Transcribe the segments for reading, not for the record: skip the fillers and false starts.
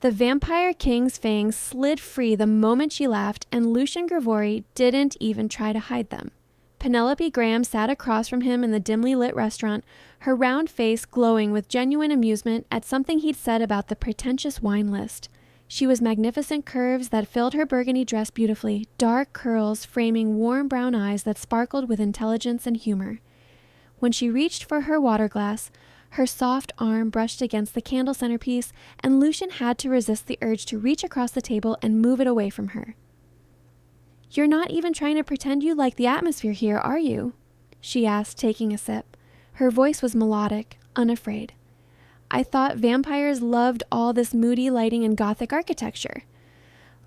The vampire king's fangs slid free the moment she laughed, and Lucien Gravory didn't even try to hide them. Penelope Graham sat across from him in the dimly lit restaurant, her round face glowing with genuine amusement at something he'd said about the pretentious wine list. She was magnificent curves that filled her burgundy dress beautifully, dark curls framing warm brown eyes that sparkled with intelligence and humor. When she reached for her water glass, her soft arm brushed against the candle centerpiece, and Lucien had to resist the urge to reach across the table and move it away from her. "You're not even trying to pretend you like the atmosphere here, are you?" she asked, taking a sip. Her voice was melodic, unafraid. "I thought vampires loved all this moody lighting and gothic architecture."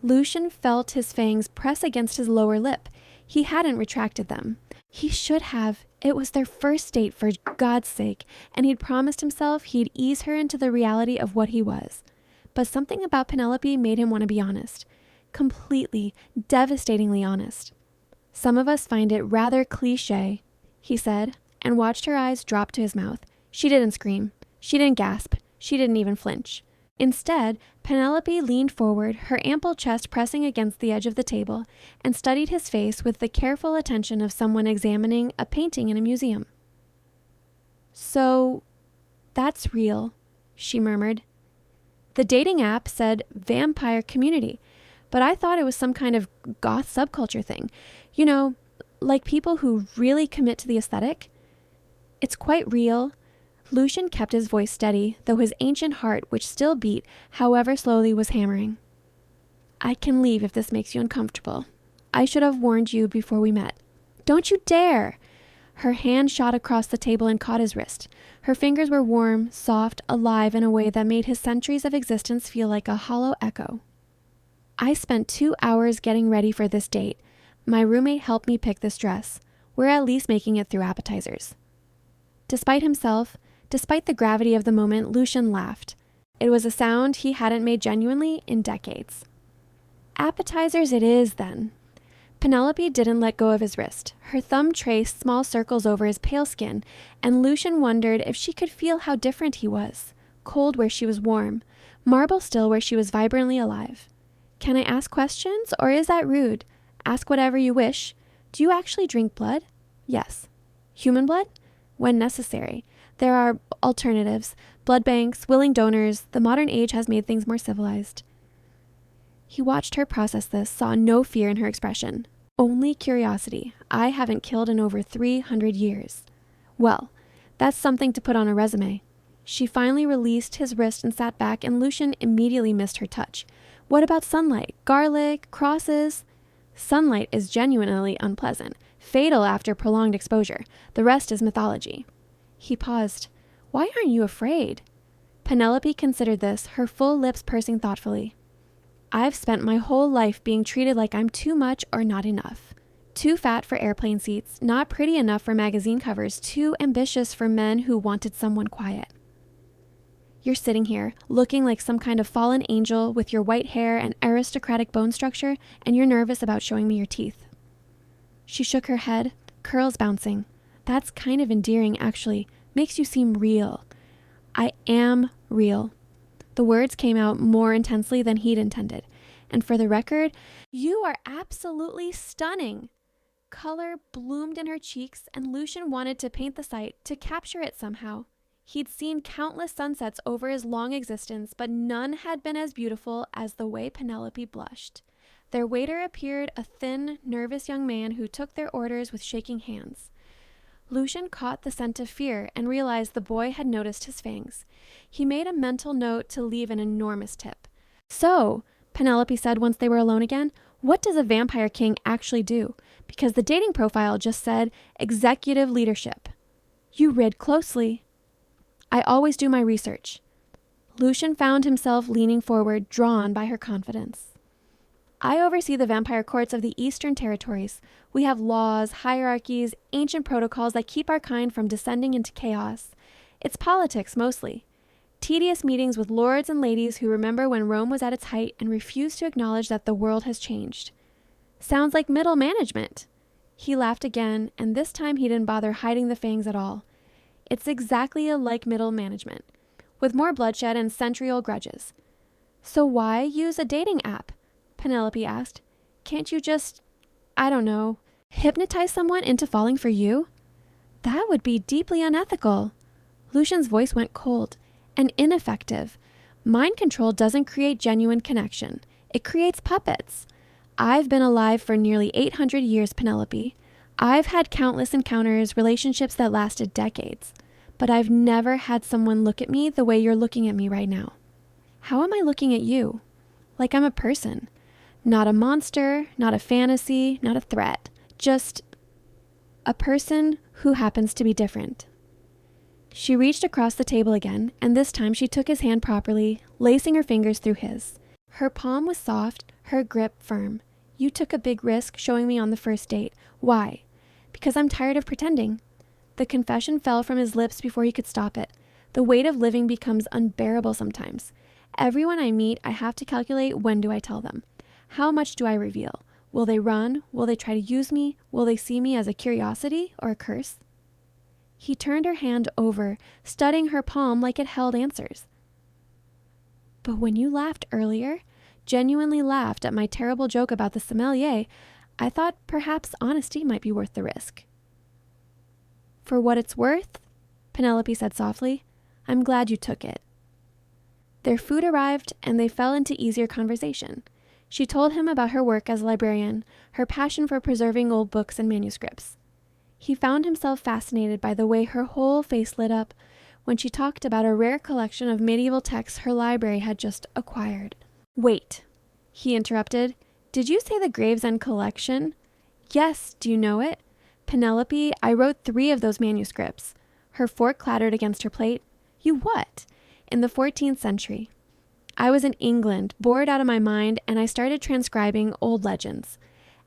Lucien felt his fangs press against his lower lip. He hadn't retracted them. He should have. It was their first date, for God's sake, and he'd promised himself he'd ease her into the reality of what he was. But something about Penelope made him want to be honest. Completely, devastatingly honest. "Some of us find it rather cliché," he said, and watched her eyes drop to his mouth. She didn't scream. She didn't gasp. She didn't even flinch. Instead, Penelope leaned forward, her ample chest pressing against the edge of the table, and studied his face with the careful attention of someone examining a painting in a museum. "So, that's real," she murmured. "The dating app said vampire community, but I thought it was some kind of goth subculture thing. You know, like people who really commit to the aesthetic. It's quite real." Lucien kept his voice steady, though his ancient heart, which still beat, however slowly, was hammering. "I can leave if this makes you uncomfortable. I should have warned you before we met." "Don't you dare!" Her hand shot across the table and caught his wrist. Her fingers were warm, soft, alive in a way that made his centuries of existence feel like a hollow echo. "I spent 2 hours getting ready for this date. My roommate helped me pick this dress. We're at least making it through appetizers." Despite himself, despite the gravity of the moment, Lucien laughed. It was a sound he hadn't made genuinely in decades. "Appetizers it is, then." Penelope didn't let go of his wrist. Her thumb traced small circles over his pale skin, and Lucien wondered if she could feel how different he was. Cold where she was warm, marble still where she was vibrantly alive. "Can I ask questions, or is that rude?" "Ask whatever you wish." "Do you actually drink blood?" "Yes." "Human blood?" "When necessary. There are alternatives, blood banks, willing donors. The modern age has made things more civilized." He watched her process this, saw no fear in her expression. "Only curiosity. I haven't killed in over 300 years. "Well, that's something to put on a resume." She finally released his wrist and sat back, and Lucien immediately missed her touch. "What about sunlight? Garlic? Crosses?" "Sunlight is genuinely unpleasant, fatal after prolonged exposure. The rest is mythology." He paused. "Why aren't you afraid?" Penelope considered this, her full lips pursing thoughtfully. "I've spent my whole life being treated like I'm too much or not enough. Too fat for airplane seats, not pretty enough for magazine covers, too ambitious for men who wanted someone quiet. You're sitting here, looking like some kind of fallen angel with your white hair and aristocratic bone structure, and you're nervous about showing me your teeth." She shook her head, curls bouncing. "That's kind of endearing, actually. Makes you seem real." "I am real." The words came out more intensely than he'd intended. "And for the record, you are absolutely stunning." Color bloomed in her cheeks, and Lucien wanted to paint the sight, to capture it somehow. He'd seen countless sunsets over his long existence, but none had been as beautiful as the way Penelope blushed. Their waiter appeared a thin, nervous young man who took their orders with shaking hands. Lucien caught the scent of fear and realized the boy had noticed his fangs. He made a mental note to leave an enormous tip. "So," Penelope said once they were alone again, "what does a vampire king actually do? Because the dating profile just said executive leadership." "You read closely." "I always do my research." Lucien found himself leaning forward, drawn by her confidence. "I oversee the vampire courts of the Eastern Territories. We have laws, hierarchies, ancient protocols that keep our kind from descending into chaos. It's politics, mostly. Tedious meetings with lords and ladies who remember when Rome was at its height and refuse to acknowledge that the world has changed." "Sounds like middle management." He laughed again, and this time he didn't bother hiding the fangs at all. "It's exactly like middle management, with more bloodshed and century-old grudges." So why use a dating app? Penelope asked. Can't you just, I don't know, hypnotize someone into falling for you? That would be deeply unethical. Lucien's voice went cold and ineffective. Mind control doesn't create genuine connection. It creates puppets. I've been alive for nearly 800 years, Penelope. I've had countless encounters, relationships that lasted decades. But I've never had someone look at me the way you're looking at me right now. How am I looking at you? Like I'm a person. Not a monster, not a fantasy, not a threat. Just a person who happens to be different. She reached across the table again, and this time she took his hand properly, lacing her fingers through his. Her palm was soft, her grip firm. You took a big risk showing me on the first date. Why? Because I'm tired of pretending. The confession fell from his lips before he could stop it. The weight of living becomes unbearable sometimes. Everyone I meet, I have to calculate, when do I tell them? How much do I reveal? Will they run? Will they try to use me? Will they see me as a curiosity or a curse? He turned her hand over, studying her palm like it held answers. But when you laughed earlier, genuinely laughed at my terrible joke about the sommelier, I thought perhaps honesty might be worth the risk. For what it's worth, Penelope said softly, I'm glad you took it. Their food arrived, and they fell into easier conversation. She told him about her work as a librarian, her passion for preserving old books and manuscripts. He found himself fascinated by the way her whole face lit up when she talked about a rare collection of medieval texts her library had just acquired. Wait, he interrupted. Did you say the Gravesend collection? Yes, do you know it? Penelope, I wrote 3 of those manuscripts. Her fork clattered against her plate. You what? In the 14th century. I was in England, bored out of my mind, and I started transcribing old legends.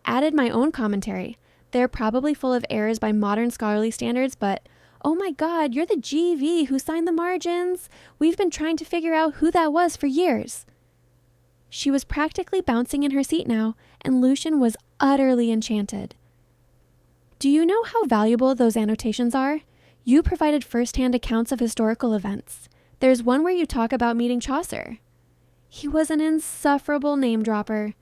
Added my own commentary. They're probably full of errors by modern scholarly standards, but oh my God, you're the GV who signed the margins. We've been trying to figure out who that was for years. She was practically bouncing in her seat now, and Lucien was utterly enchanted. Do you know how valuable those annotations are? You provided first-hand accounts of historical events. There's one where you talk about meeting Chaucer. He was an insufferable name-dropper.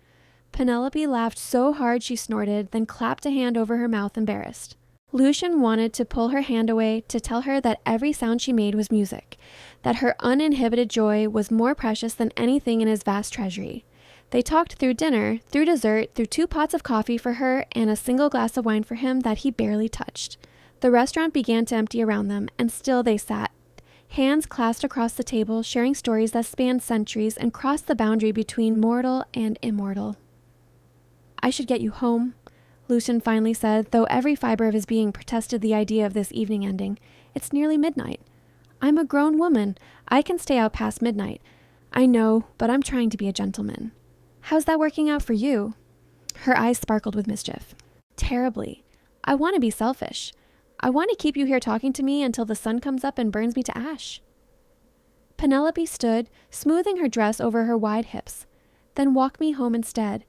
Penelope laughed so hard she snorted, then clapped a hand over her mouth, embarrassed. Lucien wanted to pull her hand away to tell her that every sound she made was music, that her uninhibited joy was more precious than anything in his vast treasury. They talked through dinner, through dessert, through 2 pots of coffee for her and a single glass of wine for him that he barely touched. The restaurant began to empty around them, and still they sat, hands clasped across the table, sharing stories that spanned centuries and crossed the boundary between mortal and immortal. I should get you home, Lucien finally said, though every fiber of his being protested the idea of this evening ending. It's nearly midnight. I'm a grown woman. I can stay out past midnight. I know, but I'm trying to be a gentleman. How's that working out for you? Her eyes sparkled with mischief. Terribly. I want to be selfish. I want to keep you here talking to me until the sun comes up and burns me to ash. Penelope stood, smoothing her dress over her wide hips. Then walk me home instead.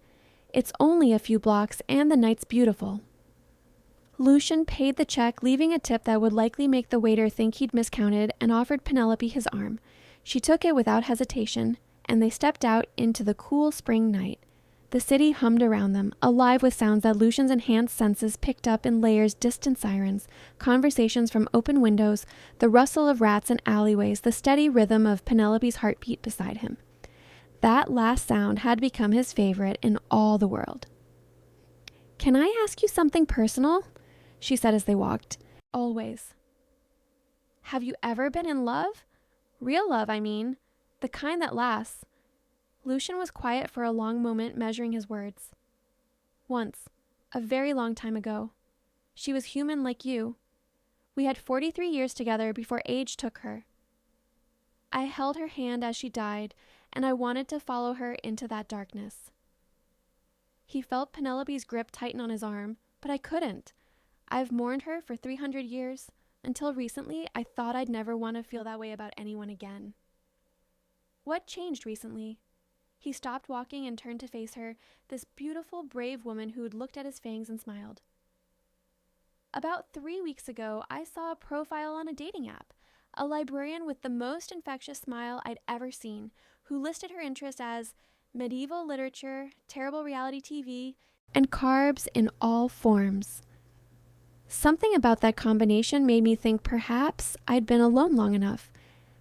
It's only a few blocks, and the night's beautiful. Lucien paid the check, leaving a tip that would likely make the waiter think he'd miscounted, and offered Penelope his arm. She took it without hesitation, and they stepped out into the cool spring night. The city hummed around them, alive with sounds that Lucien's enhanced senses picked up in layers: distant sirens, conversations from open windows, the rustle of rats in alleyways, the steady rhythm of Penelope's heartbeat beside him. That last sound had become his favorite in all the world. Can I ask you something personal? She said as they walked. Always. Have you ever been in love? Real love, I mean. The kind that lasts. Lucien was quiet for a long moment, measuring his words. Once. A very long time ago. She was human like you. We had 43 years together before age took her. I held her hand as she died, and I wanted to follow her into that darkness. He felt Penelope's grip tighten on his arm, but I couldn't. I've mourned her for 300 years. Until recently, I thought I'd never want to feel that way about anyone again. What changed recently? He stopped walking and turned to face her, this beautiful, brave woman who'd looked at his fangs and smiled. About 3 weeks ago, I saw a profile on a dating app. A librarian with the most infectious smile I'd ever seen, who listed her interest as medieval literature, terrible reality TV, and carbs in all forms. Something about that combination made me think perhaps I'd been alone long enough.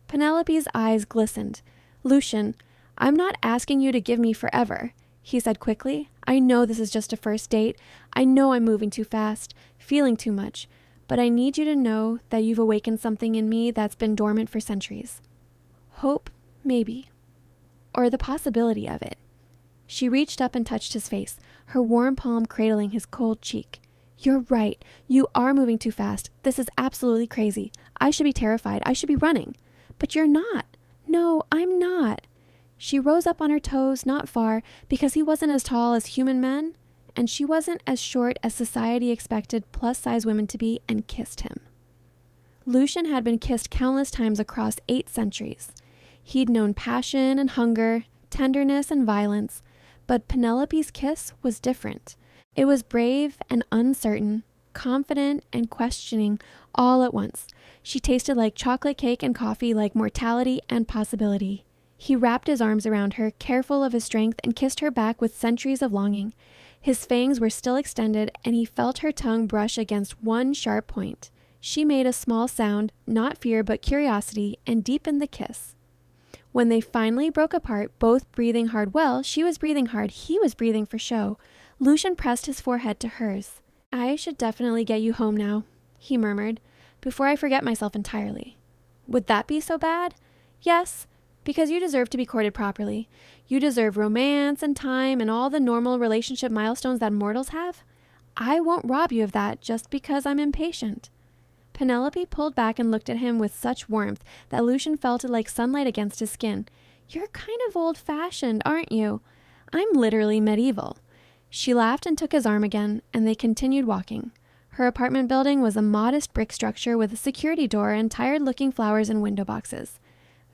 Penelope's eyes glistened. "Lucien, I'm not asking you to give me forever," he said quickly. "I know this is just a first date. I know I'm moving too fast, feeling too much, but I need you to know that you've awakened something in me that's been dormant for centuries. Hope, maybe. Or the possibility of it." She reached up and touched his face, her warm palm cradling his cold cheek. "You're right. You are moving too fast. This is absolutely crazy. I should be terrified. I should be running. But you're not. No, I'm not." She rose up on her toes, not far, because he wasn't as tall as human men, and she wasn't as short as society expected plus-size women to be, and kissed him. Lucien had been kissed countless times across 8 centuries. He'd known passion and hunger, tenderness and violence, but Penelope's kiss was different. It was brave and uncertain, confident and questioning all at once. She tasted like chocolate cake and coffee, like mortality and possibility. He wrapped his arms around her, careful of his strength, and kissed her back with centuries of longing. His fangs were still extended, and he felt her tongue brush against one sharp point. She made a small sound, not fear but curiosity, and deepened the kiss. When they finally broke apart, both breathing hard, well, she was breathing hard, he was breathing for show. Lucien pressed his forehead to hers. "I should definitely get you home now," he murmured, "before I forget myself entirely." "Would that be so bad?" "Yes, because you deserve to be courted properly. You deserve romance and time and all the normal relationship milestones that mortals have. I won't rob you of that just because I'm impatient." Penelope pulled back and looked at him with such warmth that Lucien felt it like sunlight against his skin. "You're kind of old-fashioned, aren't you? I'm literally medieval." She laughed and took his arm again, and they continued walking. Her apartment building was a modest brick structure with a security door and tired-looking flowers in window boxes.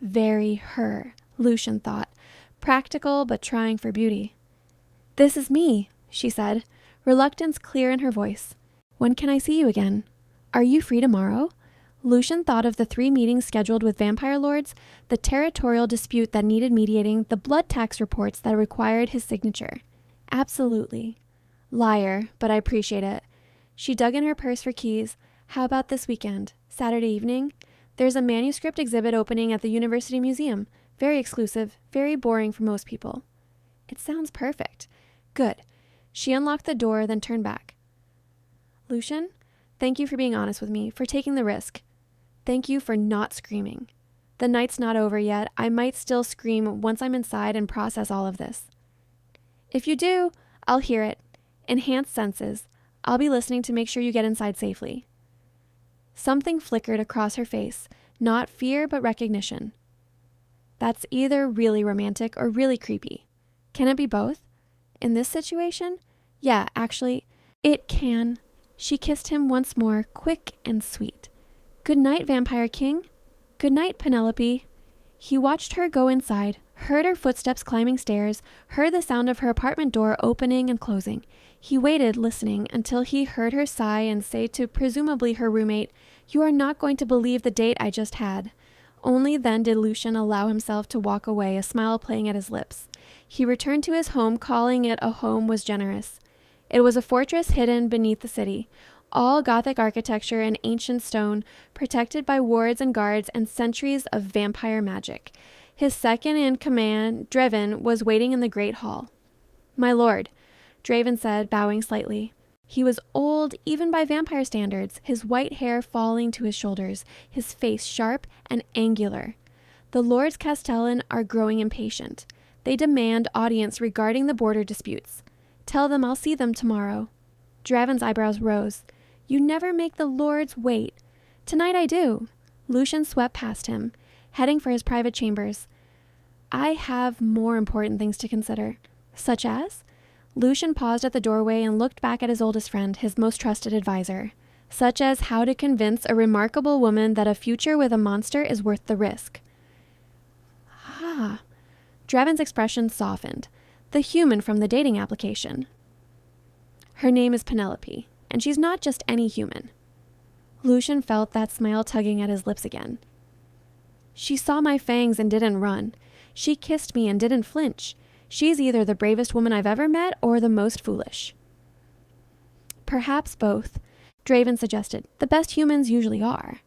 Very her, Lucien thought. Practical, but trying for beauty. "This is me," she said, reluctance clear in her voice. "When can I see you again? Are you free tomorrow?" Lucien thought of the 3 meetings scheduled with vampire lords, the territorial dispute that needed mediating, the blood tax reports that required his signature. "Absolutely." "Liar, but I appreciate it." She dug in her purse for keys. "How about this weekend? Saturday evening? There's a manuscript exhibit opening at the University Museum. Very exclusive, very boring for most people." "It sounds perfect." "Good." She unlocked the door, then turned back. "Lucien, thank you for being honest with me, for taking the risk. Thank you for not screaming. The night's not over yet. I might still scream once I'm inside and process all of this." "If you do, I'll hear it. Enhanced senses. I'll be listening to make sure you get inside safely." Something flickered across her face, not fear but recognition. That's either really romantic or really creepy. Can it be both? In this situation? Yeah, actually, it can. She kissed him once more, quick and sweet. "Good night, Vampire King." "Good night, Penelope." He watched her go inside, heard her footsteps climbing stairs, heard the sound of her apartment door opening and closing. He waited, listening, until he heard her sigh and say to presumably her roommate, "You are not going to believe the date I just had." Only then did Lucien allow himself to walk away, a smile playing at his lips. He returned to his home, calling it a home was generous. It was a fortress hidden beneath the city, all Gothic architecture and ancient stone, protected by wards and guards and centuries of vampire magic. His second-in-command, Draven, was waiting in the great hall. "My lord," Draven said, bowing slightly. He was old, even by vampire standards, his white hair falling to his shoulders, his face sharp and angular. "The lords Castellan are growing impatient. They demand audience regarding the border disputes. Tell them I'll see them tomorrow." Draven's eyebrows rose. "You never make the lords wait." "Tonight I do." Lucien swept past him, heading for his private chambers. "I have more important things to consider." "Such as?" Lucien paused at the doorway and looked back at his oldest friend, his most trusted advisor. "Such as how to convince a remarkable woman that a future with a monster is worth the risk." "Ah." Draven's expression softened. "The human from the dating application." "Her name is Penelope, and she's not just any human." Lucien felt that smile tugging at his lips again. "She saw my fangs and didn't run. She kissed me and didn't flinch. She's either the bravest woman I've ever met or the most foolish." "Perhaps both," Draven suggested. "The best humans usually are."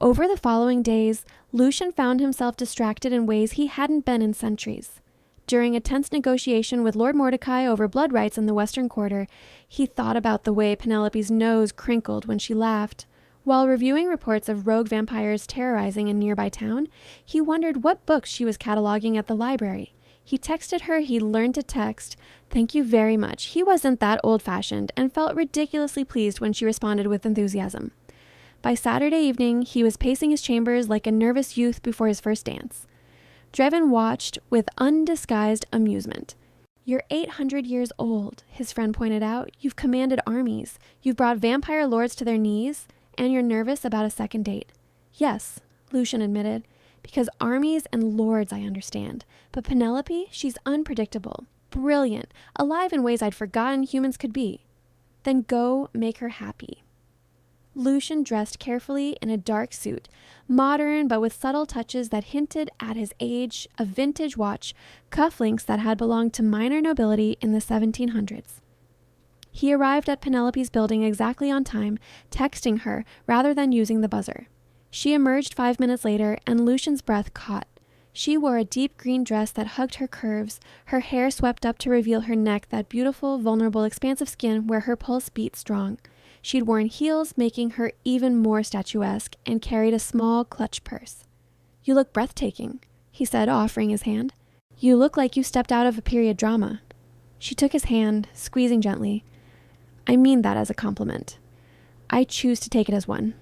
Over the following days, Lucien found himself distracted in ways he hadn't been in centuries. During a tense negotiation with Lord Mordecai over blood rights in the Western Quarter, he thought about the way Penelope's nose crinkled when she laughed. While reviewing reports of rogue vampires terrorizing a nearby town, he wondered what books she was cataloging at the library. He texted her he'd learned to text, "Thank you very much." He wasn't that old-fashioned and felt ridiculously pleased when she responded with enthusiasm. By Saturday evening, he was pacing his chambers like a nervous youth before his first dance. Draven watched with undisguised amusement. "You're 800 years old," his friend pointed out. "You've commanded armies. You've brought vampire lords to their knees, and you're nervous about a second date." "Yes," Lucien admitted. "Because armies and lords I understand. But Penelope, she's unpredictable, brilliant, alive in ways I'd forgotten humans could be." "Then go make her happy." Lucien dressed carefully in a dark suit, modern but with subtle touches that hinted at his age, a vintage watch, cufflinks that had belonged to minor nobility in the 1700s. He arrived at Penelope's building exactly on time, texting her rather than using the buzzer. She emerged 5 minutes later, and Lucien's breath caught. She wore a deep green dress that hugged her curves, her hair swept up to reveal her neck, that beautiful, vulnerable, expansive skin where her pulse beat strong. She'd worn heels, making her even more statuesque, and carried a small clutch purse. "You look breathtaking," he said, offering his hand. "You look like you stepped out of a period drama." She took his hand, squeezing gently. "I mean that as a compliment. I choose to take it as one."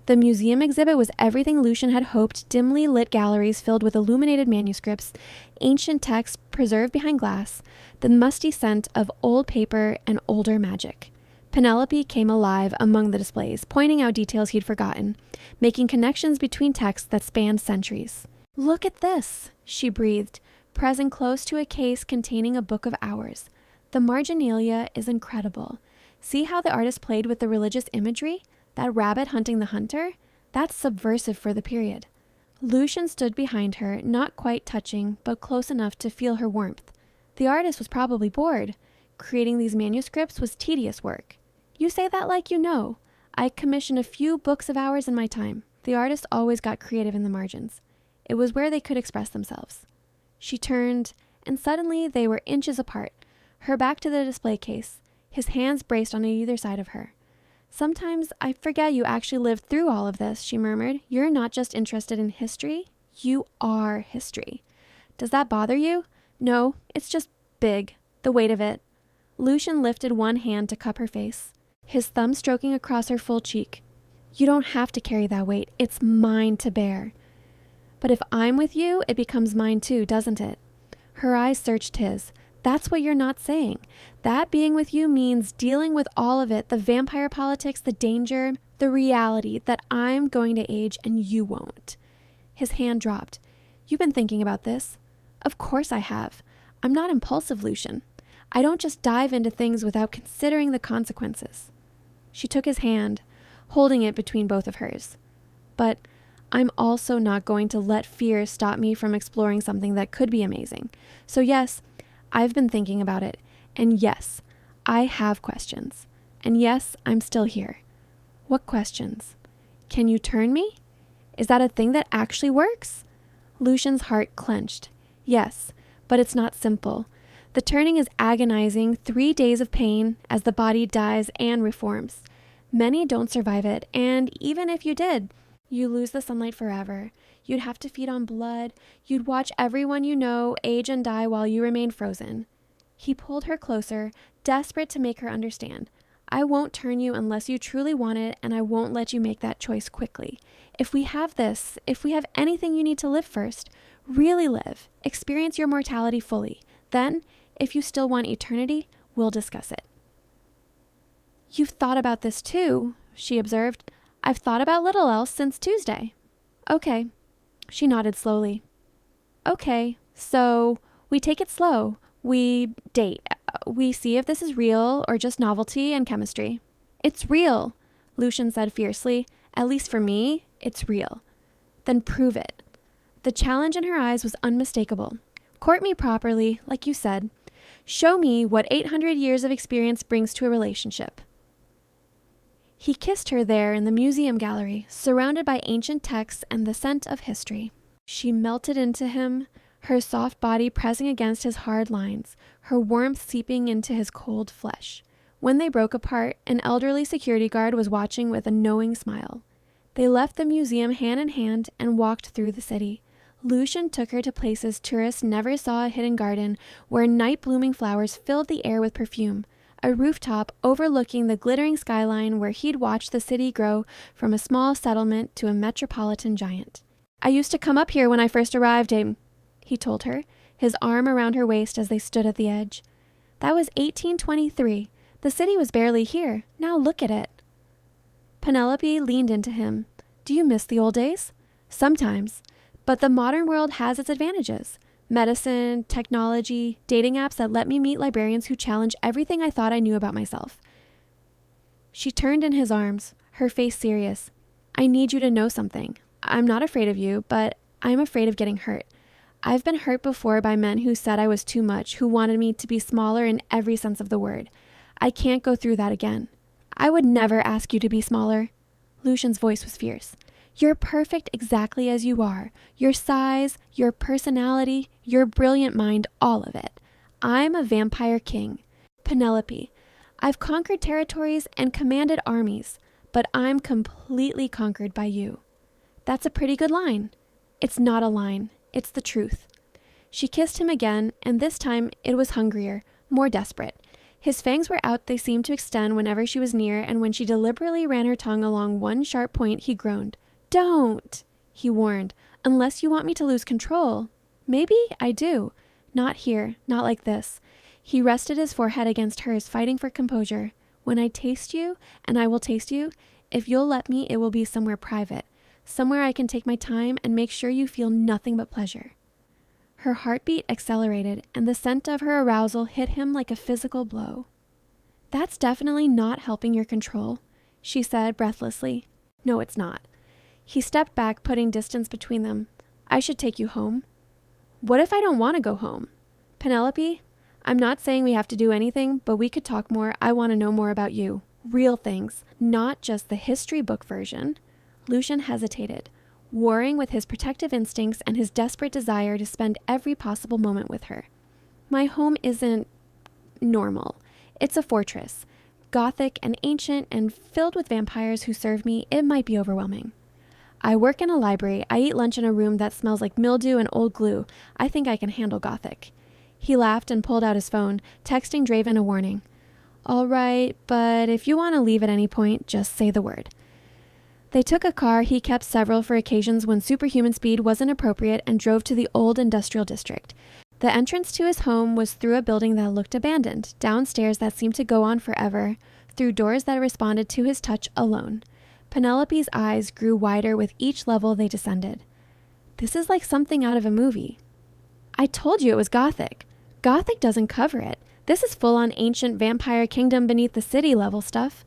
The museum exhibit was everything Lucien had hoped: dimly lit galleries filled with illuminated manuscripts, ancient texts preserved behind glass, the musty scent of old paper and older magic. Penelope came alive among the displays, pointing out details he'd forgotten, making connections between texts that spanned centuries. "Look at this," she breathed, pressing close to a case containing a book of hours. "The marginalia is incredible. See how the artist played with the religious imagery? That rabbit hunting the hunter? That's subversive for the period." Lucien stood behind her, not quite touching, but close enough to feel her warmth. The artist was probably bored. Creating these manuscripts was tedious work. "You say that like you know. I commissioned a few books of hours in my time." The artist always got creative in the margins. It was where they could express themselves. She turned, and suddenly they were inches apart, her back to the display case, his hands braced on either side of her. "Sometimes I forget you actually lived through all of this," she murmured. "You're not just interested in history. You are history." "Does that bother you?" "No, it's just big, the weight of it." Lucien lifted one hand to cup her face, his thumb stroking across her full cheek. "You don't have to carry that weight. It's mine to bear." "But if I'm with you, it becomes mine too, doesn't it?" Her eyes searched his. "That's what you're not saying. That being with you means dealing with all of it, the vampire politics, the danger, the reality that I'm going to age and you won't." His hand dropped. "You've been thinking about this?" "Of course I have. I'm not impulsive, Lucien. I don't just dive into things without considering the consequences." She took his hand, holding it between both of hers. "But I'm also not going to let fear stop me from exploring something that could be amazing. So yes, I've been thinking about it. And yes, I have questions. And yes, I'm still here." "What questions?" "Can you turn me? Is that a thing that actually works?" Lucien's heart clenched. "Yes, but it's not simple. The turning is agonizing, 3 days of pain as the body dies and reforms. Many don't survive it, and even if you did, you lose the sunlight forever. You'd have to feed on blood. You'd watch everyone you know age and die while you remain frozen." He pulled her closer, desperate to make her understand. "I won't turn you unless you truly want it, and I won't let you make that choice quickly. If we have this, if we have anything you need to live first, really live, experience your mortality fully, then, if you still want eternity, we'll discuss it." "You've thought about this too," she observed. "I've thought about little else since Tuesday." "Okay." She nodded slowly. "Okay, so we take it slow. We date. We see if this is real or just novelty and chemistry." "It's real," Lucien said fiercely. "At least for me, it's real." "Then prove it." The challenge in her eyes was unmistakable. Court me properly, like you said. Show me what 800 years of experience brings to a relationship. He kissed her there in the museum gallery, surrounded by ancient texts and the scent of history. She melted into him, her soft body pressing against his hard lines, her warmth seeping into his cold flesh. When they broke apart, an elderly security guard was watching with a knowing smile. They left the museum hand in hand and walked through the city. Lucien took her to places tourists never saw, a hidden garden where night-blooming flowers filled the air with perfume, a rooftop overlooking the glittering skyline where he'd watched the city grow from a small settlement to a metropolitan giant. I used to come up here when I first arrived, he told her, his arm around her waist as they stood at the edge. That was 1823. The city was barely here. Now look at it. Penelope leaned into him. Do you miss the old days? Sometimes. But the modern world has its advantages. Medicine, technology, dating apps that let me meet librarians who challenge everything I thought I knew about myself. She turned in his arms, her face serious. I need you to know something. I'm not afraid of you, but I'm afraid of getting hurt. I've been hurt before by men who said I was too much, who wanted me to be smaller in every sense of the word. I can't go through that again. I would never ask you to be smaller. Lucien's voice was fierce. You're perfect exactly as you are. Your size, your personality, your brilliant mind, all of it. I'm a vampire king. Penelope, I've conquered territories and commanded armies, but I'm completely conquered by you. That's a pretty good line. It's not a line. It's the truth. She kissed him again, and this time it was hungrier, more desperate. His fangs were out. They seemed to extend whenever she was near, and when she deliberately ran her tongue along one sharp point, he groaned. Don't, he warned, unless you want me to lose control. Maybe I do. Not here, not like this. He rested his forehead against hers, fighting for composure. When I taste you, and I will taste you, if you'll let me, it will be somewhere private, somewhere I can take my time and make sure you feel nothing but pleasure. Her heartbeat accelerated, and the scent of her arousal hit him like a physical blow. That's definitely not helping your control, she said breathlessly. No, it's not. He stepped back, putting distance between them. I should take you home. What if I don't want to go home? Penelope, I'm not saying we have to do anything, but we could talk more. I want to know more about you. Real things, not just the history book version. Lucien hesitated, warring with his protective instincts and his desperate desire to spend every possible moment with her. My home isn't normal. It's a fortress. Gothic and ancient and filled with vampires who serve me. It might be overwhelming. I work in a library. I eat lunch in a room that smells like mildew and old glue. I think I can handle Gothic. He laughed and pulled out his phone, texting Draven a warning. All right, but if you want to leave at any point, just say the word. They took a car. He kept several for occasions when superhuman speed wasn't appropriate and drove to the old industrial district. The entrance to his home was through a building that looked abandoned, downstairs that seemed to go on forever, through doors that responded to his touch alone. Penelope's eyes grew wider with each level they descended. This is like something out of a movie. I told you it was Gothic. Gothic doesn't cover it. This is full-on ancient vampire kingdom beneath the city level stuff.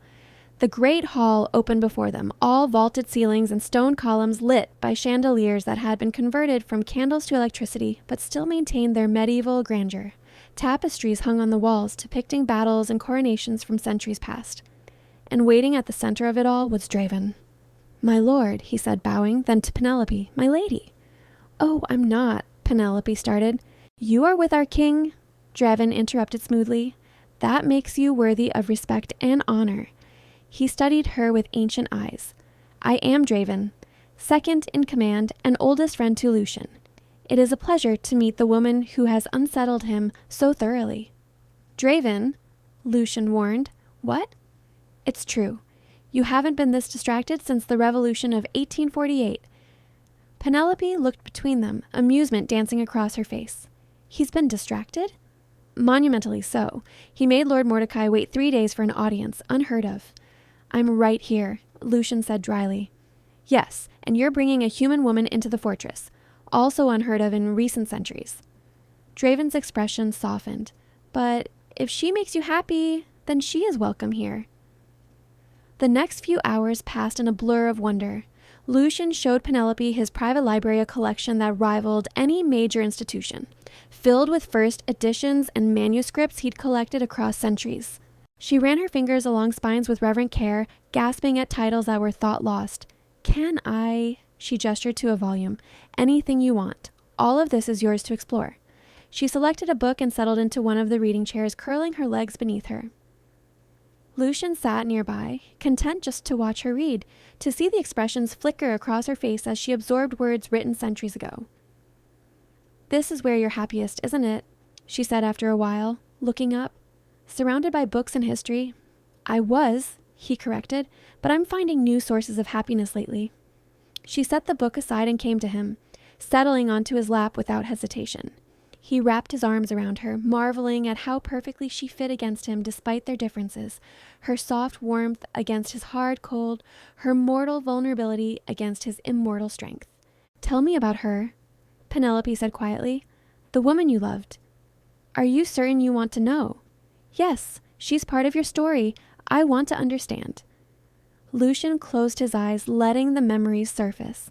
The great hall opened before them, all vaulted ceilings and stone columns lit by chandeliers that had been converted from candles to electricity, but still maintained their medieval grandeur. Tapestries hung on the walls, depicting battles and coronations from centuries past. And waiting at the center of it all was Draven. My lord, he said, bowing, then to Penelope, my lady. Oh, I'm not, Penelope started. You are with our king, Draven interrupted smoothly. That makes you worthy of respect and honor. He studied her with ancient eyes. I am Draven, second in command and oldest friend to Lucien. It is a pleasure to meet the woman who has unsettled him so thoroughly. Draven, Lucien warned. What? It's true. You haven't been this distracted since the revolution of 1848. Penelope looked between them, amusement dancing across her face. He's been distracted? Monumentally so. He made Lord Mordecai wait 3 days for an audience, unheard of. I'm right here, Lucien said dryly. Yes, and you're bringing a human woman into the fortress, also unheard of in recent centuries. Draven's expression softened. But if she makes you happy, then she is welcome here. The next few hours passed in a blur of wonder. Lucien showed Penelope his private library, a collection that rivaled any major institution, filled with first editions and manuscripts he'd collected across centuries. She ran her fingers along spines with reverent care, gasping at titles that were thought lost. "Can I?" She gestured to a volume. "Anything you want. All of this is yours to explore." She selected a book and settled into one of the reading chairs, curling her legs beneath her. Lucien sat nearby, content just to watch her read, to see the expressions flicker across her face as she absorbed words written centuries ago. "This is where you're happiest, isn't it?" she said after a while, looking up. "Surrounded by books and history." "I was," he corrected, "but I'm finding new sources of happiness lately." She set the book aside and came to him, settling onto his lap without hesitation. He wrapped his arms around her, marveling at how perfectly she fit against him despite their differences, her soft warmth against his hard cold, her mortal vulnerability against his immortal strength. "Tell me about her," Penelope said quietly. "The woman you loved. Are you certain you want to know?" "Yes, she's part of your story. I want to understand." Lucien closed his eyes, letting the memories surface.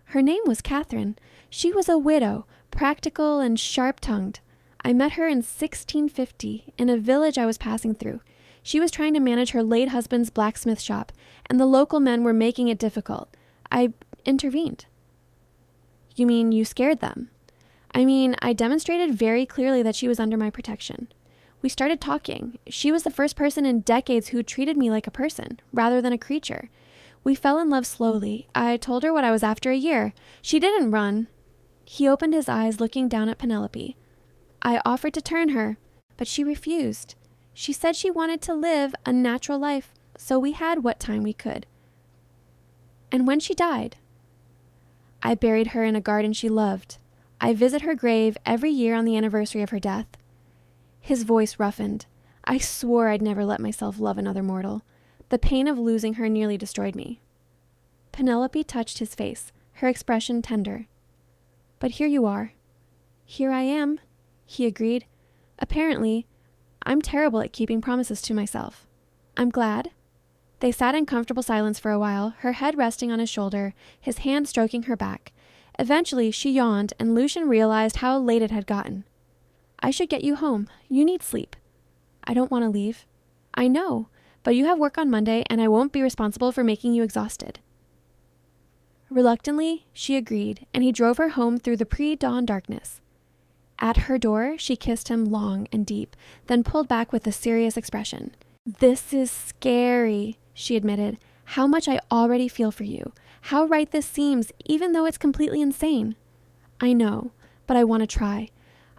"Her name was Catherine. She was a widow, practical and sharp-tongued. I met her in 1650 in a village I was passing through. She was trying to manage her late husband's blacksmith shop, and the local men were making it difficult. I intervened." "You mean you scared them?" "I mean, I demonstrated very clearly that she was under my protection. We started talking. She was the first person in decades who treated me like a person, rather than a creature. We fell in love slowly. I told her what I was after a year. She didn't run." He opened his eyes, looking down at Penelope. "I offered to turn her, but she refused. She said she wanted to live a natural life, so we had what time we could. And when she died, I buried her in a garden she loved. I visit her grave every year on the anniversary of her death." His voice roughened. "I swore I'd never let myself love another mortal. The pain of losing her nearly destroyed me." Penelope touched his face, her expression tender. "But here you are." "Here I am," he agreed. "Apparently, I'm terrible at keeping promises to myself." "I'm glad." They sat in comfortable silence for a while, her head resting on his shoulder, his hand stroking her back. Eventually, she yawned, and Lucien realized how late it had gotten. "I should get you home. You need sleep." "I don't want to leave." "I know, but you have work on Monday, and I won't be responsible for making you exhausted." Reluctantly, she agreed, and he drove her home through the pre-dawn darkness. At her door, she kissed him long and deep, then pulled back with a serious expression. "This is scary," she admitted. "How much I already feel for you. How right this seems, even though it's completely insane." "I know, but I want to try.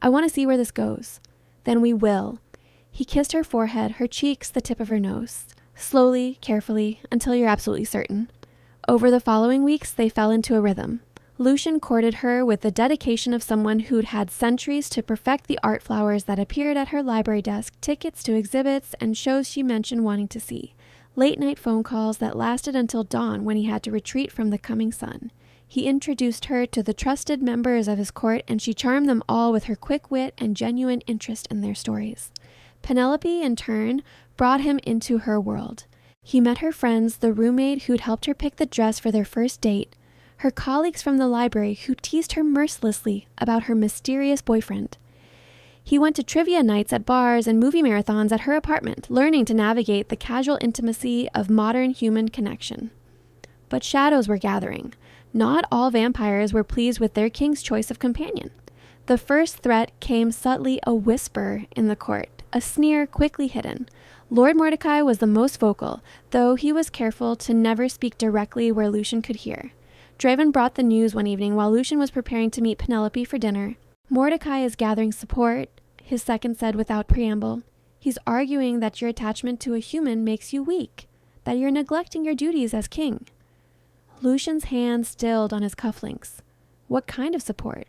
I want to see where this goes." "Then we will." He kissed her forehead, her cheeks, the tip of her nose. "Slowly, carefully, until you're absolutely certain." Over the following weeks, they fell into a rhythm. Lucien courted her with the dedication of someone who'd had centuries to perfect the art flowers that appeared at her library desk, tickets to exhibits and shows she mentioned wanting to see, late-night phone calls that lasted until dawn when he had to retreat from the coming sun. He introduced her to the trusted members of his court, and she charmed them all with her quick wit and genuine interest in their stories. Penelope, in turn, brought him into her world. He met her friends, the roommate who'd helped her pick the dress for their first date, her colleagues from the library who teased her mercilessly about her mysterious boyfriend. He went to trivia nights at bars and movie marathons at her apartment, learning to navigate the casual intimacy of modern human connection. But shadows were gathering. Not all vampires were pleased with their king's choice of companion. The first threat came subtly, a whisper in the court, a sneer quickly hidden. Lord Mordecai was the most vocal, though he was careful to never speak directly where Lucien could hear. Draven brought the news one evening while Lucien was preparing to meet Penelope for dinner. "Mordecai is gathering support," his second said without preamble. "He's arguing that your attachment to a human makes you weak, that you're neglecting your duties as king." Lucien's hand stilled on his cufflinks. "What kind of support?"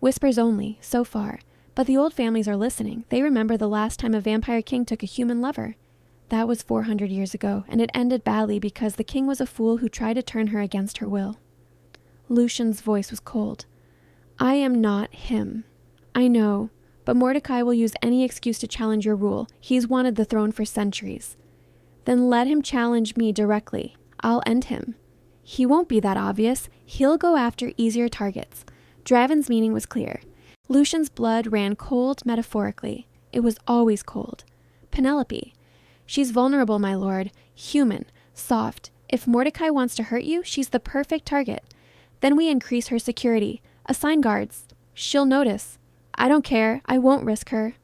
"Whispers only, so far. But the old families are listening. They remember the last time a vampire king took a human lover. That was 400 years ago, and it ended badly because the king was a fool who tried to turn her against her will." Lucien's voice was cold. "I am not him." "I know, but Mordecai will use any excuse to challenge your rule. He's wanted the throne for centuries." "Then let him challenge me directly. I'll end him." He won't be that obvious. He'll go after easier targets. Draven's meaning was clear. Lucien's blood ran cold metaphorically. It was always cold. Penelope. She's vulnerable, my lord. Human. Soft. If Mordecai wants to hurt you, she's the perfect target. Then we increase her security. Assign guards. She'll notice. I don't care. I won't risk her.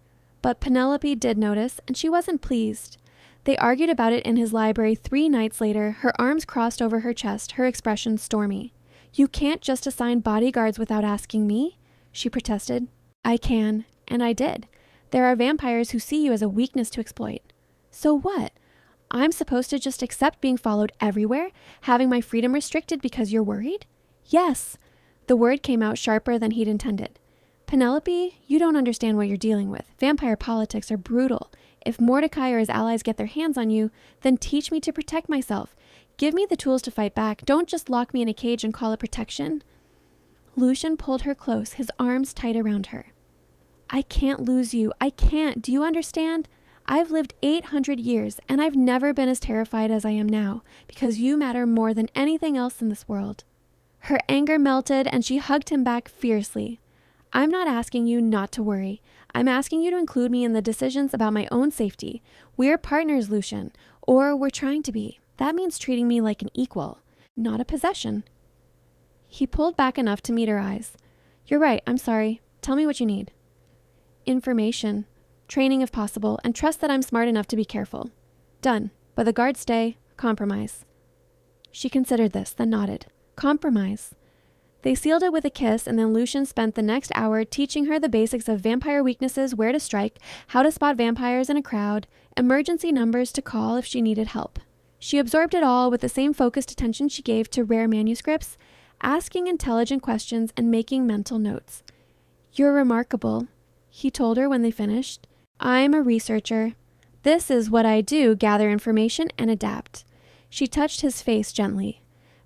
But Penelope did notice, and she wasn't pleased. They argued about it in his library 3 nights later, her arms crossed over her chest, her expression stormy. You can't just assign bodyguards without asking me, she protested. I can, and I did. There are vampires who see you as a weakness to exploit. So what? I'm supposed to just accept being followed everywhere, having my freedom restricted because you're worried? Yes. The word came out sharper than he'd intended. Penelope, you don't understand what you're dealing with. Vampire politics are brutal. If Mordecai or his allies get their hands on you, then teach me to protect myself. Give me the tools to fight back. Don't just lock me in a cage and call it protection. Lucien pulled her close, his arms tight around her. I can't lose you. I can't. Do you understand? I've lived 800 years, and I've never been as terrified as I am now, because you matter more than anything else in this world. Her anger melted, and she hugged him back fiercely. I'm not asking you not to worry. I'm asking you to include me in the decisions about my own safety. We're partners, Lucien, or we're trying to be. That means treating me like an equal, not a possession. He pulled back enough to meet her eyes. You're right, I'm sorry. Tell me what you need. Information, training if possible, and trust that I'm smart enough to be careful. Done, but the guards stay. Compromise. She considered this, then nodded. Compromise. They sealed it with a kiss, and then Lucien spent the next hour teaching her the basics of vampire weaknesses, where to strike, how to spot vampires in a crowd, emergency numbers to call if she needed help. She absorbed it all with the same focused attention she gave to rare manuscripts, asking intelligent questions and making mental notes. You're remarkable, he told her when they finished. I'm a researcher. This is what I do, gather information and adapt. She touched his face gently.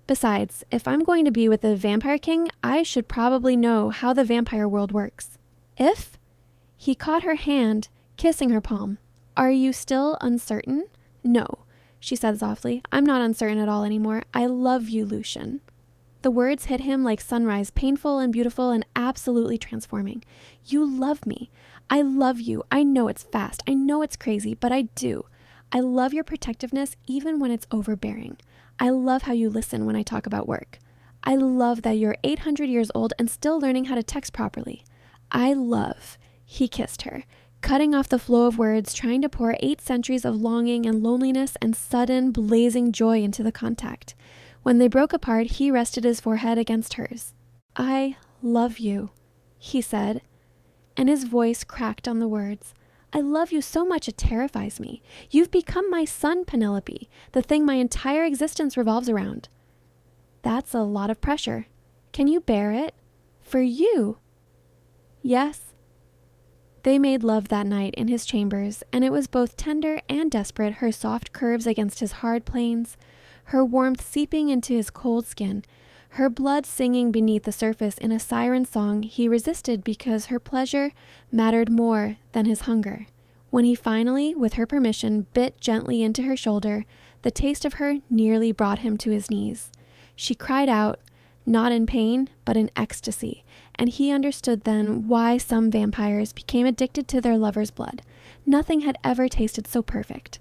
Besides, if I'm going to be with the Vampire King, I should probably know how the vampire world works. If? He caught her hand, kissing her palm. Are you still uncertain? No, she said softly. I'm not uncertain at all anymore. I love you, Lucien. The words hit him like sunrise, painful and beautiful and absolutely transforming. You love me. I love you. I know it's fast. I know it's crazy, but I do. I love your protectiveness even when it's overbearing. I love how you listen when I talk about work. I love that you're 800 years old and still learning how to text properly. I love, he kissed her, cutting off the flow of words, trying to pour 8 centuries of longing and loneliness and sudden, blazing joy into the contact. When they broke apart, he rested his forehead against hers. I love you, he said, and his voice cracked on the words. I love you so much it terrifies me. You've become my son, Penelope, the thing my entire existence revolves around. That's a lot of pressure. Can you bear it? For you? Yes. They made love that night in his chambers, and it was both tender and desperate, her soft curves against his hard plains, her warmth seeping into his cold skin, her blood singing beneath the surface in a siren song he resisted because her pleasure mattered more than his hunger. When he finally, with her permission, bit gently into her shoulder, the taste of her nearly brought him to his knees. She cried out, not in pain, but in ecstasy, and he understood then why some vampires became addicted to their lover's blood. Nothing had ever tasted so perfect.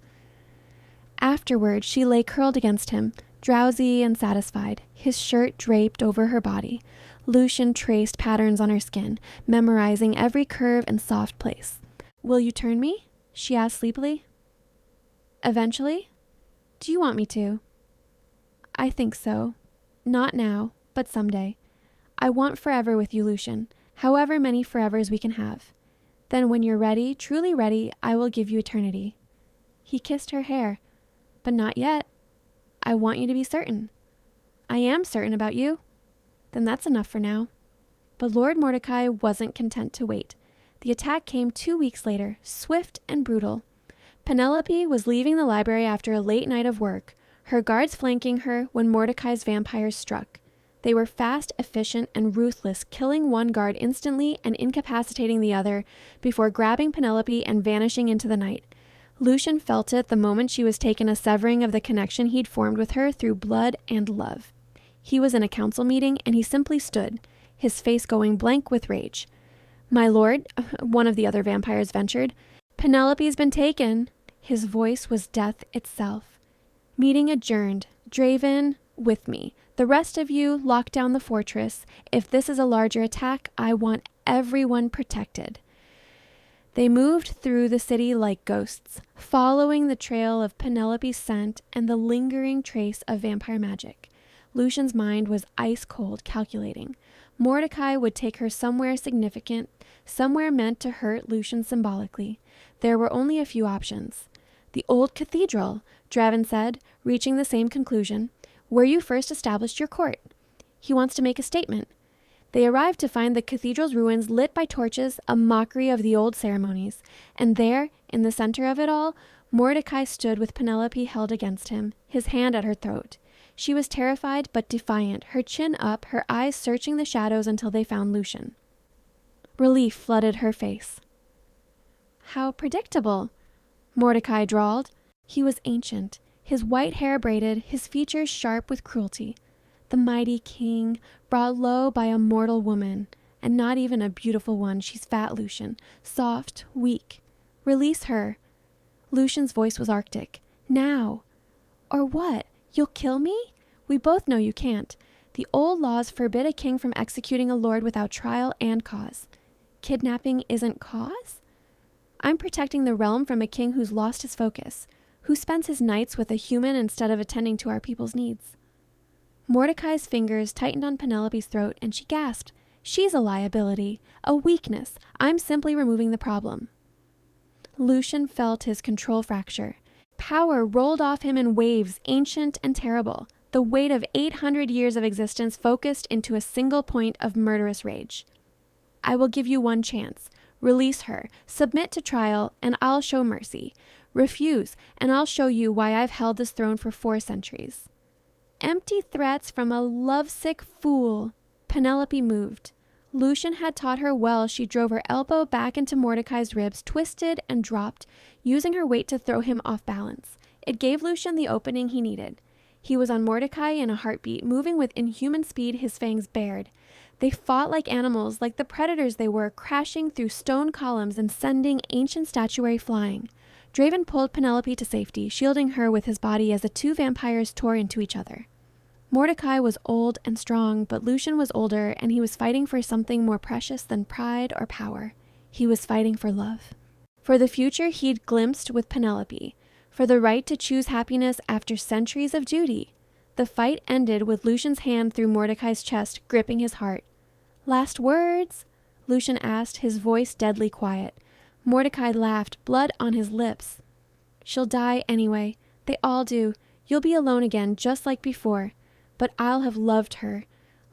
Afterward, she lay curled against him, drowsy and satisfied, his shirt draped over her body. Lucien traced patterns on her skin, memorizing every curve and soft place. Will you turn me? She asked sleepily. Eventually? Do you want me to? I think so. Not now, but someday. I want forever with you, Lucien, however many forevers we can have. Then when you're ready, truly ready, I will give you eternity. He kissed her hair. But not yet. I want you to be certain. I am certain about you. Then that's enough for now. But Lord Mordecai wasn't content to wait. The attack came 2 weeks later, swift and brutal. Penelope was leaving the library after a late night of work, her guards flanking her when Mordecai's vampires struck. They were fast, efficient, and ruthless, killing one guard instantly and incapacitating the other before grabbing Penelope and vanishing into the night. Lucien felt it the moment she was taken, a severing of the connection he'd formed with her through blood and love. He was in a council meeting, and he simply stood, his face going blank with rage. "My lord," one of the other vampires ventured, "Penelope's been taken." His voice was death itself. "Meeting adjourned. Draven, with me. The rest of you, lock down the fortress. If this is a larger attack, I want everyone protected." They moved through the city like ghosts, following the trail of Penelope's scent and the lingering trace of vampire magic. Lucien's mind was ice-cold, calculating. Mordecai would take her somewhere significant, somewhere meant to hurt Lucien symbolically. There were only a few options. "The old cathedral," Draven said, reaching the same conclusion, "where you first established your court. He wants to make a statement." They arrived to find the cathedral's ruins lit by torches, a mockery of the old ceremonies. And there, in the center of it all, Mordecai stood with Penelope held against him, his hand at her throat. She was terrified but defiant, her chin up, her eyes searching the shadows until they found Lucien. Relief flooded her face. "How predictable," Mordecai drawled. He was ancient, his white hair braided, his features sharp with cruelty. The mighty king, brought low by a mortal woman, and not even a beautiful one. She's fat, Lucien, soft, weak. Release her. Lucien's voice was arctic. "Now." "Or what? You'll kill me?" "We both know you can't. The old laws forbid a king from executing a lord without trial and cause." "Kidnapping isn't cause?" "I'm protecting the realm from a king who's lost his focus, who spends his nights with a human instead of attending to our people's needs." Mordecai's fingers tightened on Penelope's throat, and she gasped. "She's a liability, a weakness. I'm simply removing the problem." Lucien felt his control fracture. Power rolled off him in waves, ancient and terrible, the weight of 800 years of existence focused into a single point of murderous rage. "I will give you one chance. Release her, submit to trial, and I'll show mercy. Refuse, and I'll show you why I've held this throne for 4 centuries. Empty threats from a lovesick fool. Penelope moved. Lucien had taught her well. She drove her elbow back into Mordecai's ribs, twisted and dropped, using her weight to throw him off balance. It gave Lucien the opening he needed. He was on Mordecai in a heartbeat, moving with inhuman speed, his fangs bared. They fought like animals, like the predators they were, crashing through stone columns and sending ancient statuary flying. Draven pulled Penelope to safety, shielding her with his body as the 2 vampires tore into each other. Mordecai was old and strong, but Lucien was older, and he was fighting for something more precious than pride or power. He was fighting for love. For the future he'd glimpsed with Penelope. For the right to choose happiness after centuries of duty. The fight ended with Lucien's hand through Mordecai's chest, gripping his heart. "Last words?" Lucien asked, his voice deadly quiet. Mordecai laughed, blood on his lips. "She'll die anyway. They all do. You'll be alone again, just like before. But I'll have loved her."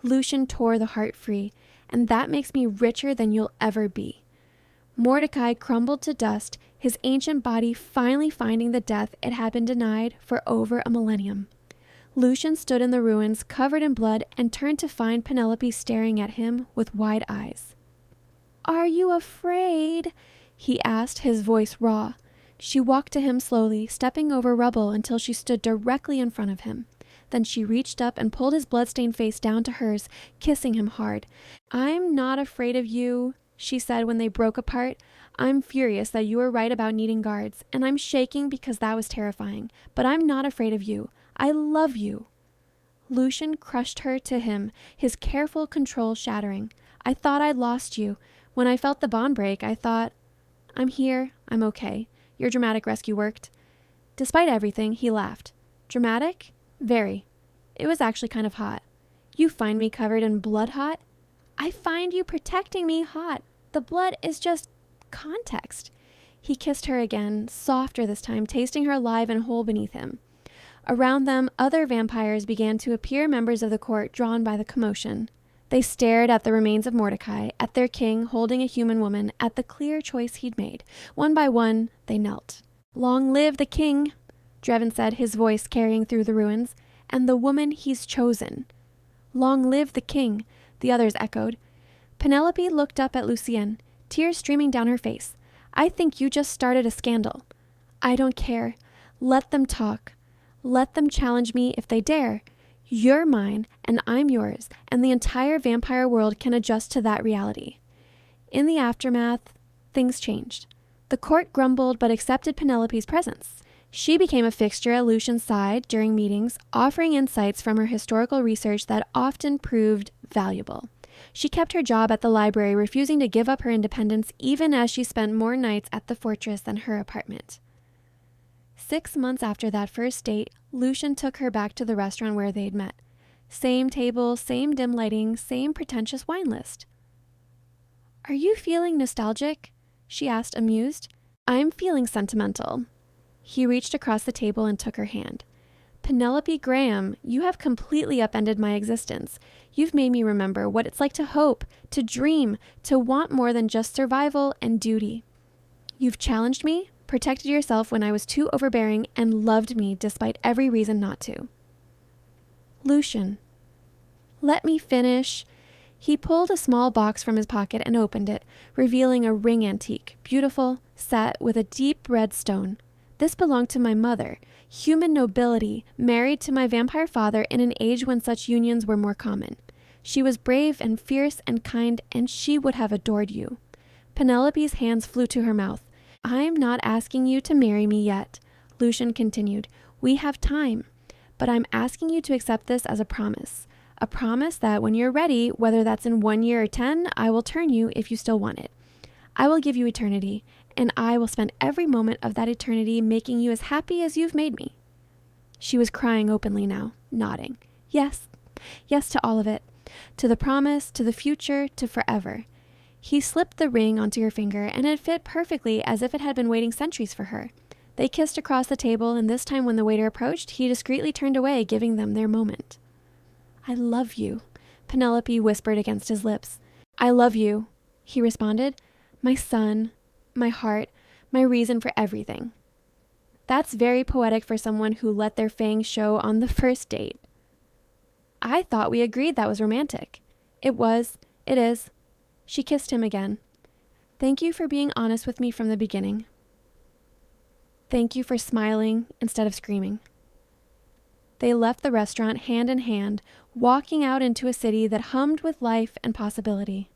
Lucien tore the heart free, "and that makes me richer than you'll ever be." Mordecai crumbled to dust, his ancient body finally finding the death it had been denied for over a millennium. Lucien stood in the ruins, covered in blood, and turned to find Penelope staring at him with wide eyes. "Are you afraid?" he asked, his voice raw. She walked to him slowly, stepping over rubble until she stood directly in front of him. Then she reached up and pulled his bloodstained face down to hers, kissing him hard. "I'm not afraid of you," she said when they broke apart. "I'm furious that you were right about needing guards, and I'm shaking because that was terrifying. But I'm not afraid of you. I love you." Lucien crushed her to him, his careful control shattering. "I thought I'd lost you. When I felt the bond break, I thought, I'm here, I'm okay. Your dramatic rescue worked." Despite everything, he laughed. "Dramatic? Very. It was actually kind of hot. You find me covered in blood hot? I find you protecting me hot. The blood is just context." He kissed her again, softer this time, tasting her alive and whole beneath him. Around them, other vampires began to appear, members of the court drawn by the commotion. They stared at the remains of Mordecai, at their king holding a human woman, at the clear choice he'd made. One by one, they knelt. "Long live the king," Draven said, his voice carrying through the ruins, "and the woman he's chosen." "Long live the king," the others echoed. Penelope looked up at Lucien, tears streaming down her face. "I think you just started a scandal." "I don't care. Let them talk. Let them challenge me if they dare. You're mine, and I'm yours, and the entire vampire world can adjust to that reality. In the aftermath, things changed. The court grumbled but accepted Penelope's presence. She became a fixture at Lucien's side during meetings, offering insights from her historical research that often proved valuable. She kept her job at the library, refusing to give up her independence even as she spent more nights at the fortress than her apartment. 6 months after that first date, Lucien took her back to the restaurant where they'd met. Same table, same dim lighting, same pretentious wine list. "Are you feeling nostalgic?" she asked, amused. "I'm feeling sentimental." He reached across the table and took her hand. "Penelope Graham, you have completely upended my existence. You've made me remember what it's like to hope, to dream, to want more than just survival and duty. You've challenged me, protected yourself when I was too overbearing, and loved me despite every reason not to." "Lucien." "Let me finish." He pulled a small box from his pocket and opened it, revealing a ring antique, beautiful, set with a deep red stone. "This belonged to my mother, human nobility, married to my vampire father in an age when such unions were more common. She was brave and fierce and kind, and she would have adored you." Penelope's hands flew to her mouth. "I'm not asking you to marry me yet," Lucien continued. "We have time, but I'm asking you to accept this as a promise. A promise that when you're ready, whether that's in 1 year or 10, I will turn you if you still want it. I will give you eternity, and I will spend every moment of that eternity making you as happy as you've made me." She was crying openly now, nodding. Yes, yes to all of it. To the promise, to the future, to forever. He slipped the ring onto her finger, and it fit perfectly as if it had been waiting centuries for her. They kissed across the table, and this time when the waiter approached, he discreetly turned away, giving them their moment. "I love you," Penelope whispered against his lips. "I love you," he responded. "My son, my heart, my reason for everything." That's very poetic for someone who let their fangs show on the first date. "I thought we agreed that was romantic." "It was. It is." She kissed him again. "Thank you for being honest with me from the beginning. Thank you for smiling instead of screaming." They left the restaurant hand in hand, walking out into a city that hummed with life and possibility.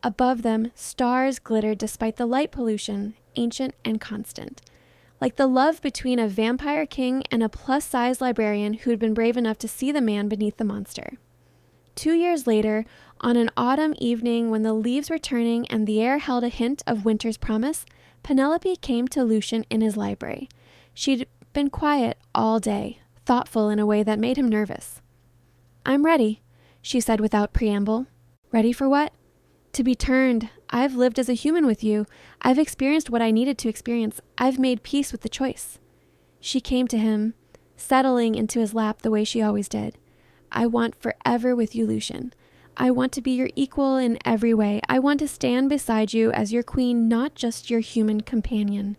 Above them, stars glittered despite the light pollution, ancient and constant, like the love between a vampire king and a plus-size librarian who'd been brave enough to see the man beneath the monster. 2 years later, on an autumn evening when the leaves were turning and the air held a hint of winter's promise, Penelope came to Lucien in his library. She'd been quiet all day, thoughtful in a way that made him nervous. "I'm ready," she said without preamble. "Ready for what?" "To be turned. I've lived as a human with you. I've experienced what I needed to experience. I've made peace with the choice." She came to him, settling into his lap the way she always did. "I want forever with you, Lucien. I want to be your equal in every way. I want to stand beside you as your queen, not just your human companion."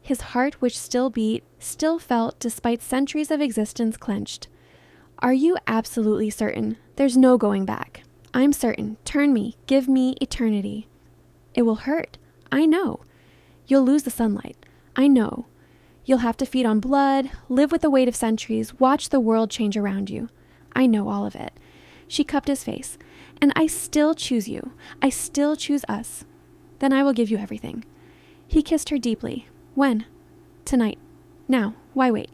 His heart, which still beat, still felt despite centuries of existence, clenched. "Are you absolutely certain? There's no going back." "I'm certain. Turn me. Give me eternity." "It will hurt. I know. You'll lose the sunlight. I know. You'll have to feed on blood, live with the weight of centuries, watch the world change around you. I know all of it." She cupped his face. "And I still choose you. I still choose us. Then I will give you everything." He kissed her deeply. "When?" "Tonight. Now. Why wait?"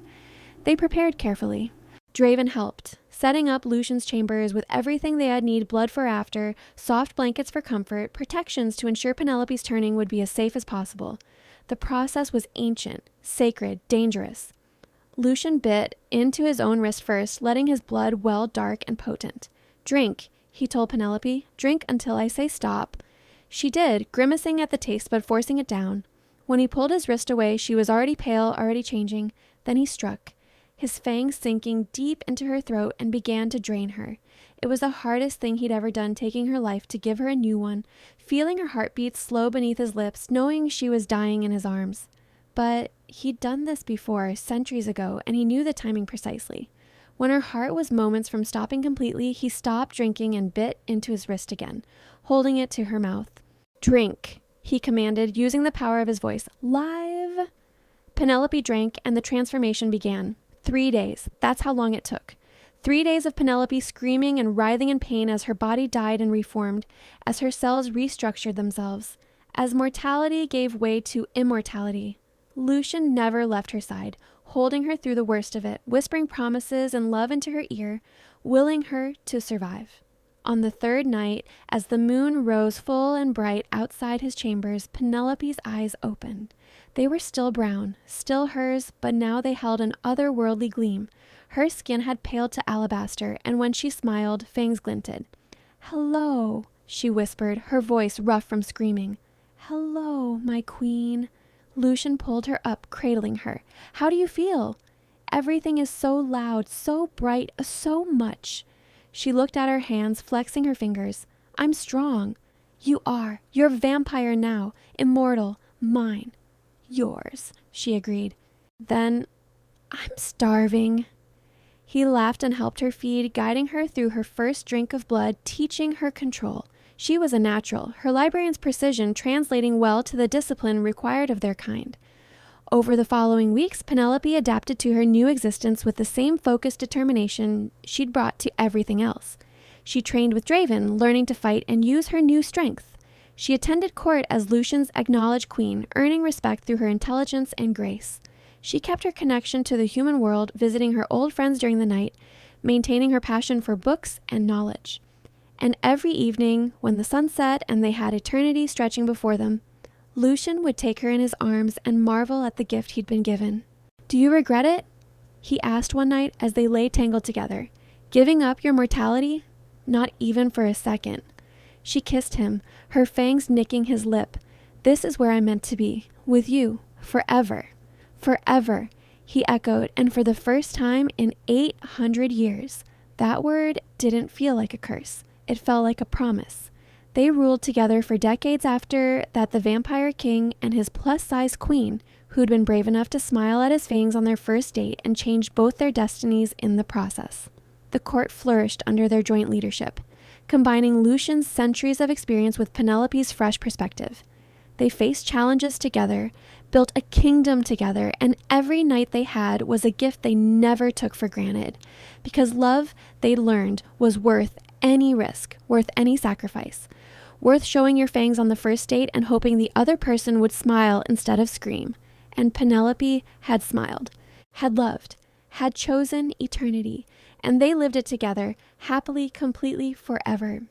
They prepared carefully. Draven helped, setting up Lucien's chambers with everything they'd need blood for after, soft blankets for comfort, protections to ensure Penelope's turning would be as safe as possible. The process was ancient, sacred, dangerous. Lucien bit into his own wrist first, letting his blood well dark and potent. "Drink," he told Penelope. "Drink until I say stop." She did, grimacing at the taste but forcing it down. When he pulled his wrist away, she was already pale, already changing. Then he struck, his fangs sinking deep into her throat, and began to drain her. It was the hardest thing he'd ever done, taking her life to give her a new one, feeling her heartbeat slow beneath his lips, knowing she was dying in his arms. But he'd done this before, centuries ago, and he knew the timing precisely. When her heart was moments from stopping completely, he stopped drinking and bit into his wrist again, holding it to her mouth. "Drink," he commanded, using the power of his voice. "Live." Penelope drank, and the transformation began. 3 days. That's how long it took. 3 days of Penelope screaming and writhing in pain as her body died and reformed, as her cells restructured themselves, as mortality gave way to immortality. Lucien never left her side, holding her through the worst of it, whispering promises and love into her ear, willing her to survive. On the third night, as the moon rose full and bright outside his chambers, Penelope's eyes opened. They were still brown, still hers, but now they held an otherworldly gleam. Her skin had paled to alabaster, and when she smiled, fangs glinted. "Hello," she whispered, her voice rough from screaming. "Hello, my queen." Lucien pulled her up, cradling her. "How do you feel?" "Everything is so loud, so bright, so much." She looked at her hands, flexing her fingers. "I'm strong." "You are. You're vampire now. Immortal. Mine. Yours," she agreed. "Then I'm starving." He laughed and helped her feed, guiding her through her first drink of blood, teaching her control. She was a natural, her librarian's precision translating well to the discipline required of their kind. Over the following weeks, Penelope adapted to her new existence with the same focused determination she'd brought to everything else. She trained with Draven, learning to fight and use her new strength. She attended court as Lucien's acknowledged queen, earning respect through her intelligence and grace. She kept her connection to the human world, visiting her old friends during the night, maintaining her passion for books and knowledge. And every evening, when the sun set and they had eternity stretching before them, Lucien would take her in his arms and marvel at the gift he'd been given. "Do you regret it?" he asked one night as they lay tangled together. "Giving up your mortality? Not even for a second." She kissed him, her fangs nicking his lip. "This is where I'm meant to be, with you, forever." "Forever," he echoed, and for the first time in 800 years, that word didn't feel like a curse. It felt like a promise. They ruled together for decades after that, the vampire king and his plus-size queen, who'd been brave enough to smile at his fangs on their first date and changed both their destinies in the process. The court flourished under their joint leadership, combining Lucien's centuries of experience with Penelope's fresh perspective. They faced challenges together, built a kingdom together, and every night they had was a gift they never took for granted, because love, they learned, was worth any risk, worth any sacrifice, worth showing your fangs on the first date and hoping the other person would smile instead of scream. And Penelope had smiled, had loved, had chosen eternity, and they lived it together, happily, completely, forever.